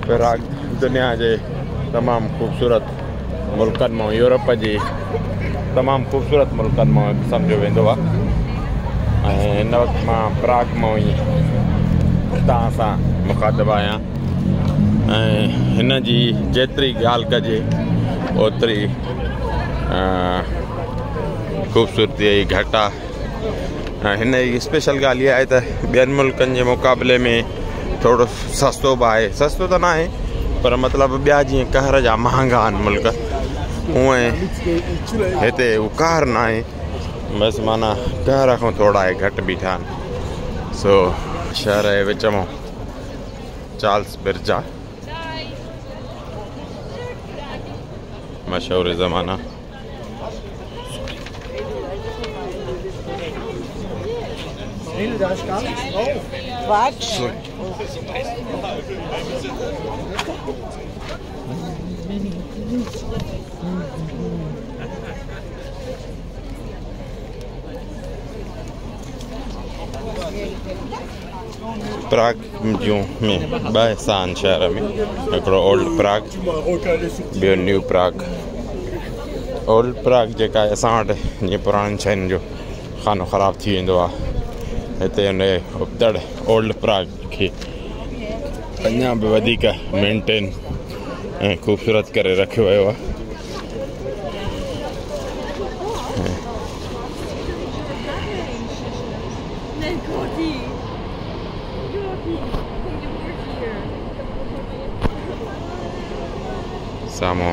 प्राग दुनिया के तमाम खूबसूरत मुल्कन में यूरोप की तमाम खूबसूरत मुल्कन में समझो वेंदो आहे। इन वक्त मां प्राग में ही तव्हां सां मुखातिब आहियां। हिन जी जेतिरी ॻाल्हि कजे ओतिरी खूबसूरती घटि आहे। हिन जी स्पेशल ॻाल्हि इहा आहे त ॿियनि मुल्कनि जे मुक़ाबले में थोड़ो सस्तो भी है। सस्तो तो ना है पर मतलब ॿिया जीअं कहर जा महांगा आहिनि मुल्क उएं हिते उहो कहर ना है। बस माना कहर खां थोड़ा घटि बीठा आहिनि। सो शहर जे विच में चार्ल्स बिरजा मशहूर ज़माना प्राग जूं में ॿ हिस्सा आहिनि शहर में। हिकिड़ो ओल्ड प्राग, ॿियो न्यू प्राग। ओल्ड प्राग जेका आहे असां वटि जीअं पुराणनि शयुनि जो खानो ख़राब थी वेंदो आहे, हिते हुन उबतड़ ओल्ड प्राग खे अञा बि वधीक मेंटेन ऐं ख़ूबसूरत करे रखियो वियो आहे। साम्हूं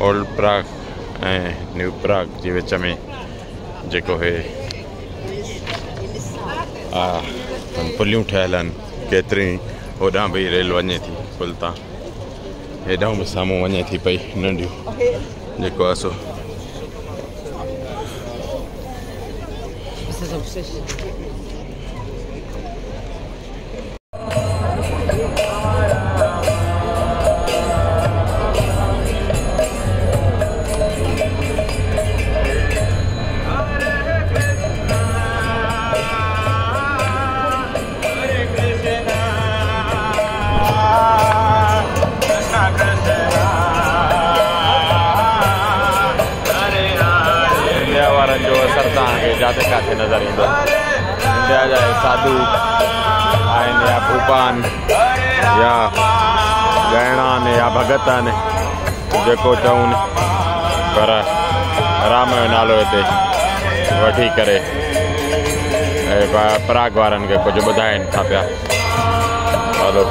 ओल्ड प्राग ऐं न्यू प्राग जे विच में जेको हे पुलियूं ठहियल आहिनि, केतिरी होॾां बि रेल वञे थी, पुल तां हेॾां बि साम्हूं वञे थी पई नंढियूं, जेको आहे सो जाते काथे नज़र ईंदो। इंडिया जा साधु आहिनि या भूपान या ॻाइणा आहिनि या भगत आहिनि, जेको चवनि, पर राम जो नालो हिते वठी करे प्राग वारनि खे कुझु ॿुधाइनि था पिया। हलो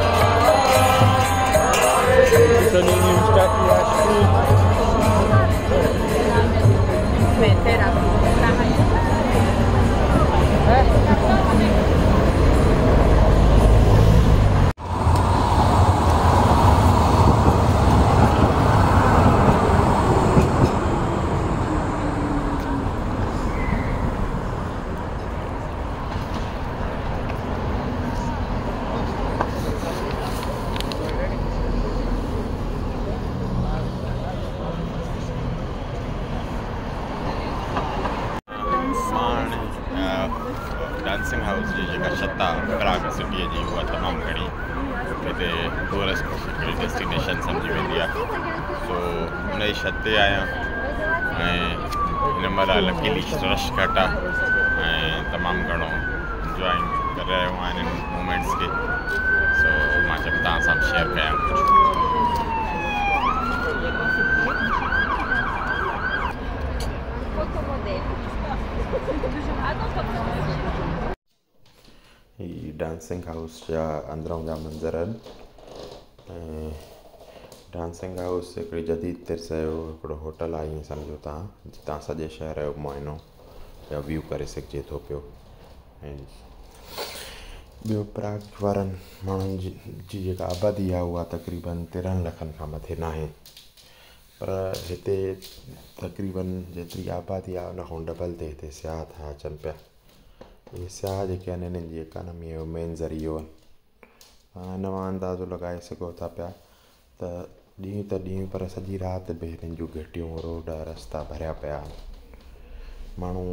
डांसिंग हाउस जी जेका छत आहे प्राग सिटीअ जी, उहा तमामु घणी हिते टूरिस्ट हिकिड़ी डेस्टिनेशन सम्झी वेंदी आहे। सो हुन जी छत ते आहियां ऐं हिन महिल लकीली रश घटि आहे ऐं तमामु घणो इंजॉय करे रहियो आहिनि इन मूमेंट्स खे। सो मां चयो तव्हां सां शेयर कयां कुझु। ही डांसिंग हाउस जा अंदरों जा मंज़र आहिनि। डांसिंग हाउस हिकिड़ी जदीद तिर्स जो हिकिड़ो होटल आहे, ईअं सम्झो तव्हां सॼे शहर जो मुआइनो या व्यू करे सघिजे थो पियो। ऐं ॿियो प्राग वारनि माण्हुनि जी जेका आबादी आहे उहा तक़रीबन 13 लखनि खां मथे न आहे, पर हिते तक़रीबन जेतिरी आबादी आहे उन खां डबल ते हिते सियाह था अचनि पिया। इहे सियाह जेके आहिनि हिननि जी इकानमी जो मेन ज़रियो आहिनि। हिन मां अंदाज़ो लॻाए सघो था पिया त ॾींहं त ॾींहं पर सॼी राति बि हिननि जूं घिटियूं रोड रस्ता भरिया पिया आहिनि। माण्हू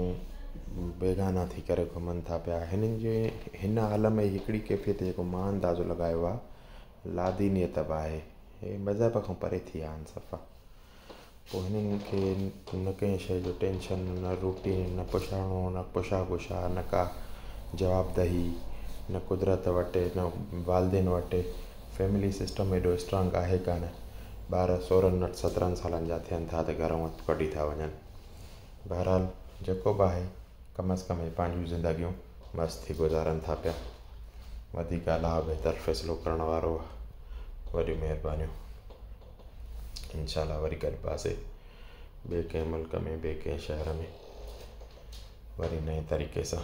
बेगाना थी करे घुमनि था पिया। हिननि जे हिन हाल में हिकिड़ी कैफ़ियत जेको मां अंदाज़ो लॻायो आहे लादीनियत बि आहे, हे मज़हब खां परे थी विया आहिनि सफ़ा। पोइ हिननि खे न कंहिं शइ जो टेंशन, न रूटीन, न पुछाइणो, न पुछा न का जवाबदही, न कुदरत वटि, न वालदेन वटि। फैमिली सिस्टम एॾो स्ट्रांग आहे कान। ॿार 16 17 सालनि जा थियनि था त घरों कढी था वञनि। बहरहाल जेको बि आहे, कम अज़ कम पंहिंजूं ज़िंदगियूं मस्तु थी गुज़ारनि था पिया। वधीक अलाह बहितर फ़ैसिलो करण वारो आहे। वॾियूं महिरबानियूं। इंशाल्लाह वरी गॾिबासीं ॿिए कंहिं मुल्क में, ॿिए कंहिं शहर में, वरी नए तरीक़े सां।